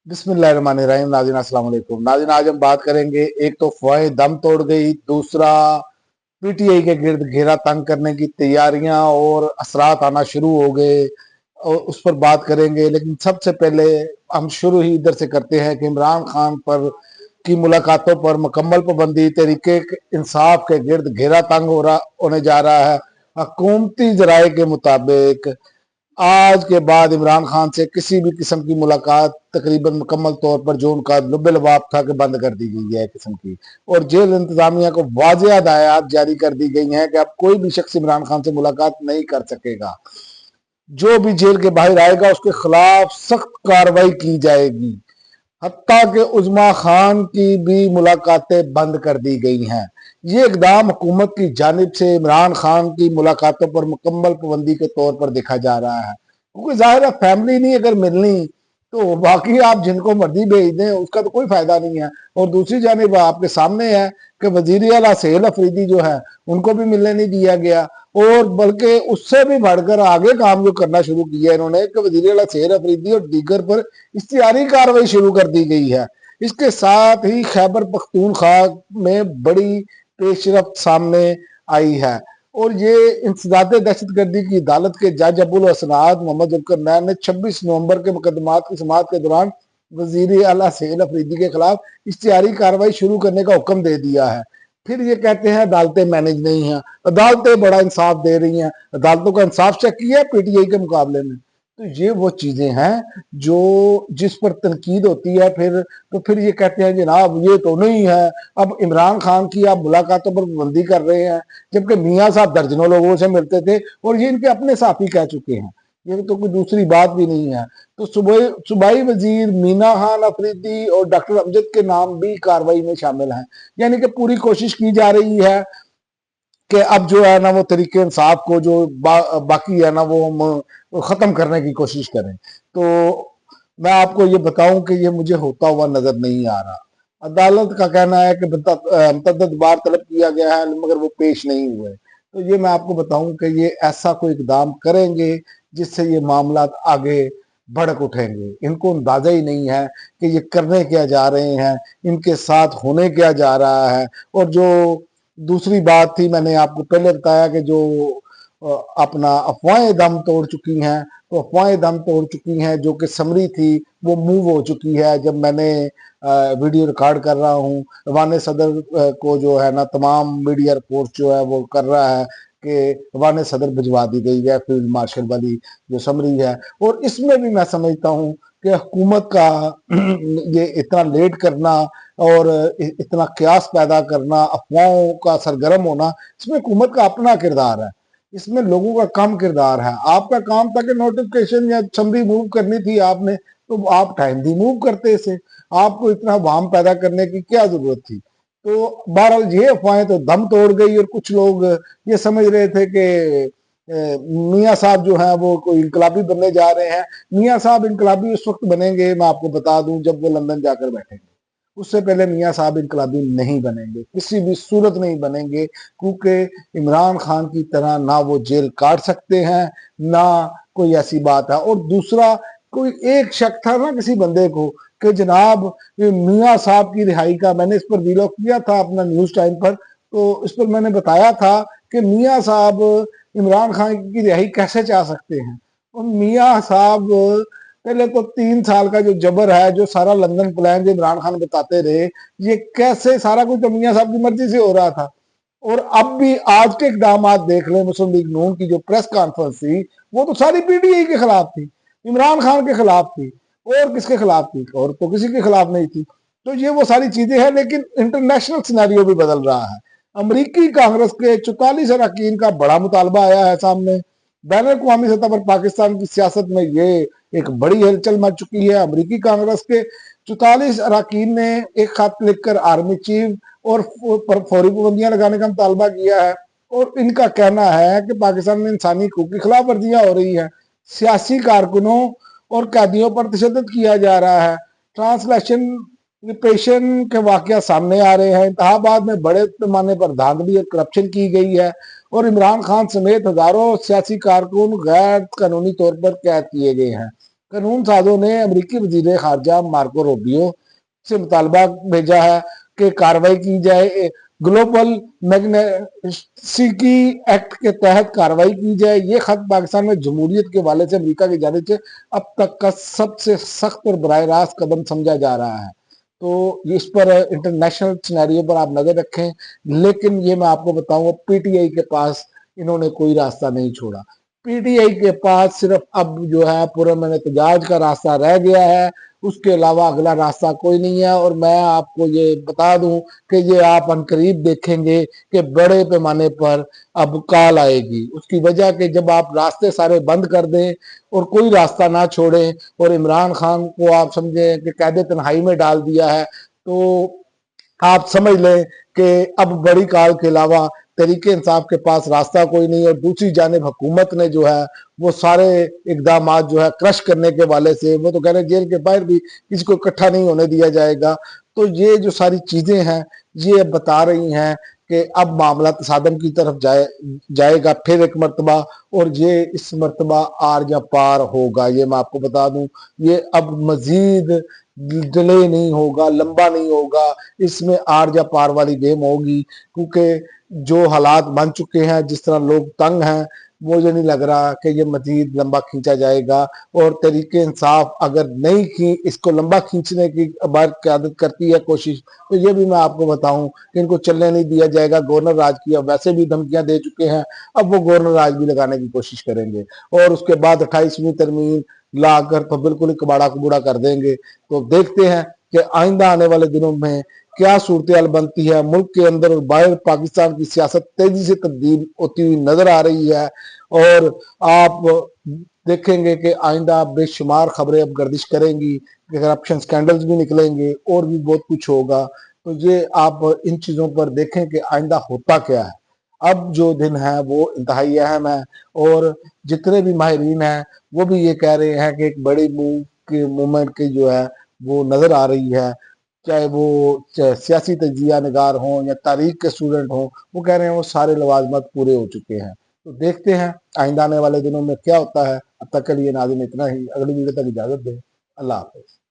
बिस्मिल्लाहिर्रहमानिर्रहीम। नाज़रीन अस्सलाम वालेकुम। नाज़रीन आज हम बात करेंगे, एक तो अफवाहें दम तोड़ गई, दूसरा पीटीआई के गिर्द घेरा तंग करने की तैयारियां और असरात आना शुरू हो गए और उस पर बात करेंगे। लेकिन सबसे पहले हम शुरू ही इधर से करते हैं कि इमरान खान पर की मुलाकातों पर मुकम्मल पाबंदी, तरीके इंसाफ के गिर्द घेरा तंग होने जा रहा है। हुकूमती जराये के मुताबिक आज के बाद इमरान खान से किसी भी किस्म की मुलाकात तकरीबन मुकम्मल तौर पर जो उनका लुब्बे लबाब था कि बंद कर दी गई है किस्म की। और जेल इंतजामिया को वाज़ेह हदायत जारी कर दी गई हैं कि अब कोई भी शख्स इमरान खान से मुलाकात नहीं कर सकेगा। जो भी जेल के बाहर आएगा उसके खिलाफ सख्त कार्रवाई की जाएगी। हत्ता के उज़्मा खान की भी मुलाकातें बंद कर दी गई हैं। ये इकदाम हुकूमत की जानिब से इमरान खान की मुलाकातों पर मुकम्मल पाबंदी के तौर पर देखा जा रहा है, क्योंकि जाहिर है फैमिली नहीं अगर मिलनी तो बाकी आप जिनको मर्जी भेज दें उसका तो कोई फायदा नहीं है। और दूसरी जानिब आपके सामने है कि वजीर आला सहेल अफरीदी जो है उनको भी मिलने नहीं दिया गया, और बल्कि उससे भी बढ़कर आगे काम जो करना शुरू किया इन्होंने कि वजीर आला सहेल अफरीदी और दीगर पर इख्तियारी कार्रवाई शुरू कर दी गई है। इसके साथ ही खैबर पख्तूनख्वा में बड़ी पेशरफ्त सामने आई है, और ये इंसदाद दहशतगर्दी की अदालत के जज अबुल हसनात मोहम्मद जुल्करनैन ने 26 नवंबर के मुकदमात की समाअत के दौरान वजीर आला सहेल अफरीदी के खिलाफ इख्तियारी कार्रवाई शुरू करने का हुक्म दे दिया है। फिर ये कहते हैं अदालतें मैनेज नहीं हैं, अदालतें बड़ा इंसाफ दे रही हैं, अदालतों का इंसाफ चेक किया है पीटीआई के मुकाबले में। तो ये वो चीजें हैं जो जिस पर तनकीद होती है फिर ये कहते हैं जनाब ये तो नहीं है। अब इमरान खान की आप मुलाकातों पर पाबंदी कर रहे हैं, जबकि मियाँ साहब दर्जनों लोगों से मिलते थे और ये इनके अपने साथी कह चुके हैं, ये तो कोई दूसरी बात भी नहीं है। तो सूबाई वजीर मीना खान अफरीदी और डॉक्टर अमजद के नाम भी कार्रवाई में शामिल हैं। यानी कि पूरी कोशिश की जा रही है कि अब जो है ना वो तरीके इंसाफ को जो बाकी है ना वो हम खत्म करने की कोशिश करें। तो मैं आपको ये बताऊं कि ये मुझे होता हुआ नजर नहीं आ रहा। अदालत का कहना है कि मुतअद्दिद बार तलब किया गया है मगर वो पेश नहीं हुए। तो ये मैं आपको बताऊं कि ये ऐसा कोई इकदाम करेंगे जिससे ये मामला आगे भड़क उठेंगे। इनको अंदाजा ही नहीं है कि ये करने क्या जा रहे हैं, इनके साथ होने क्या जा रहा है। और जो दूसरी बात थी, मैंने आपको पहले बताया कि जो अपना अफवाहें दम तोड़ चुकी हैं, तो अफवाहें दम तोड़ चुकी हैं। जो कि समरी थी वो मूव हो चुकी है। जब मैंने वीडियो रिकॉर्ड कर रहा हूँ, रवान सदर को जो है ना तमाम मीडिया रिपोर्ट जो है वो कर रहा है कि रवान सदर भिजवा दी गई है फील्ड मार्शल वाली जो समरी है। और इसमें भी मैं समझता हूँ कि हुकूमत का ये इतना लेट करना और इतना क्यास पैदा करना, अफवाहों का सरगर्म होना, इसमें हुकूमत का अपना किरदार है, इसमें लोगों का कम किरदार है। आपका काम था कि नोटिफिकेशन या समरी मूव करनी थी आपने, तो आप टाइम भी मूव करते इसे, आपको इतना वाम पैदा करने की क्या जरूरत थी। तो बहरहाल ये अफवाहें तो दम तोड़ गई और कुछ लोग ये समझ रहे थे कि मियाँ साहब जो हैं वो कोई इनकलाबी बनने जा रहे हैं। मियाँ साहब इनकलाबी उस वक्त बनेंगे, मैं आपको बता दूं, जब वो लंदन जाकर बैठेंगे। उससे पहले मियाँ साहब इनकलाबी नहीं बनेंगे, किसी भी सूरत नहीं बनेंगे, क्योंकि इमरान खान की तरह ना वो जेल काट सकते हैं, ना कोई ऐसी बात है। और दूसरा, कोई एक शक था ना किसी बंदे को कि जनाब मियाँ साहब की रिहाई का, मैंने इस पर वीलॉग किया था अपना न्यूज टाइम पर, तो इस पर मैंने बताया था कि मियाँ साहब इमरान खान की रिहाई कैसे चाह सकते हैं। और मियाँ साहब पहले तो 3 साल का जो जबर है, जो सारा लंदन प्लान जो इमरान खान बताते रहे, ये कैसे सारा कुछ तो मियाँ साहब की मर्जी से हो रहा था। और अब भी आज के इकदाम देख लें, मुस्लिम लीग नून की जो प्रेस कॉन्फ्रेंस थी वो तो सारी पीटीआई के खिलाफ थी, इमरान खान के खिलाफ थी। और किसके खिलाफ थी? और तो किसी के खिलाफ नहीं थी। तो ये वो सारी चीजें हैं। लेकिन इंटरनेशनल सिनेरियो भी बदल रहा है। अमरीकी कांग्रेस के 44 अरकान का बड़ा मुतालबा आया है सामने। बैन अवी सतह पर पाकिस्तान की सियासत में ये एक बड़ी हलचल मच चुकी है। अमरीकी कांग्रेस के 44 अरकान ने एक खत लिखकर आर्मी चीफ और फौरी पाबंदियां लगाने का मुतालबा किया है। और इनका कहना है कि पाकिस्तान में इंसानी हकूक की खिलाफ वर्जियां हो रही है, सियासी कारकुनों और कैदियों पर तशद्दुद किया जा रहा है, ट्रांसलेशन रिप्रेशन के वाकया सामने आ रहे हैं, इंतखाबात में बड़े पैमाने पर धांधली और करप्शन की गई है, और इमरान खान समेत हजारों सियासी कारकुन गैर कानूनी तौर पर कैद किए गए हैं। कानून साजों ने अमरीकी वजीर खारजा मार्को रूबियो से मुतालबा भेजा है कि कार्रवाई की जाए, ग्लोबल मैग्नेटिसिटी एक्ट के तहत कार्रवाई की जाए। ये खत पाकिस्तान में जमहूरियत के हवाले से अमेरिका की जानिब से अब तक का सबसे सख्त और बराह रास्त कदम समझा जा रहा है। तो इस पर इंटरनेशनल सिनेरियो पर आप नजर रखें, लेकिन ये मैं आपको बताऊंगा पीटीआई के पास इन्होंने कोई रास्ता नहीं छोड़ा। पीटीआई के पास सिर्फ अब जो है पुरअमन एहतजाज का रास्ता रह गया है, उसके अलावा अगला रास्ता कोई नहीं है। और मैं आपको ये बता दूं कि ये आप अनकरीब देखेंगे कि बड़े पैमाने पर अब काल आएगी। उसकी वजह कि जब आप रास्ते सारे बंद कर दें और कोई रास्ता ना छोड़ें और इमरान खान को आप समझें कि कैद तन्हाई में डाल दिया है, तो आप समझ लें कि अब बड़ी काल के अलावा तरीके इंसाफ के पास रास्ता कोई नहीं। और दूसरी जानिब हुकूमत ने जो है वो सारे इकदाम जो है क्रश करने के वाले से, वो तो कह रहे हैं जेल के बाहर भी किसी को इकट्ठा नहीं होने दिया जाएगा। तो ये जो सारी चीजें हैं ये बता रही हैं कि अब मामला तसादम की तरफ जाएगा फिर एक मरतबा, और ये इस मरतबा आर या पार होगा। ये मैं आपको बता दूं, ये अब मजीद डिले नहीं होगा, लंबा नहीं होगा, इसमें आर या पार वाली गेम होगी। क्योंकि जो हालात बन चुके हैं, जिस तरह लोग तंग हैं, मुझे नहीं लग रहा कि ये मजीद लंबा खींचा जाएगा। और तरीके इंसाफ अगर नहीं की इसको लंबा खींचने की बार क्यादत करती है कोशिश, तो ये भी मैं आपको बताऊं कि इनको चलने नहीं दिया जाएगा। गवर्नर राज की अब वैसे भी धमकियां दे चुके हैं, अब वो गवर्नर राज भी लगाने की कोशिश करेंगे। और उसके बाद 28वीं तरमीम लाकर तो बिल्कुल ही कबाड़ा कबूड़ा कर देंगे। तो देखते हैं कि आइंदा आने वाले दिनों में क्या सूरत बनती है। मुल्क के अंदर और बाहर पाकिस्तान की सियासत तेजी से तब्दील होती हुई नजर आ रही है। और आप देखेंगे कि आइंदा बेशुमार खबरें अब गर्दिश करेंगी, करप्शन स्कैंडल्स भी निकलेंगे और भी बहुत कुछ होगा। तो ये आप इन चीजों पर देखें कि आइंदा होता क्या है। अब जो दिन है वो इंतहाई अहम है, और जितने भी माहिरीन हैं वो भी ये कह रहे हैं कि एक बड़ी मूवमेंट की जो है वो नजर आ रही है। चाहे वो सियासी तजिया निगार हों या तारीख के स्टूडेंट हों, वो कह रहे हैं वो सारे लवाजमत पूरे हो चुके हैं। तो देखते हैं आइंदा आने वाले दिनों में क्या होता है। अब तक के लिए नाज़रीन इतना ही, अगली वीडियो तक इजाजत दें। अल्लाह हाफ़िज़।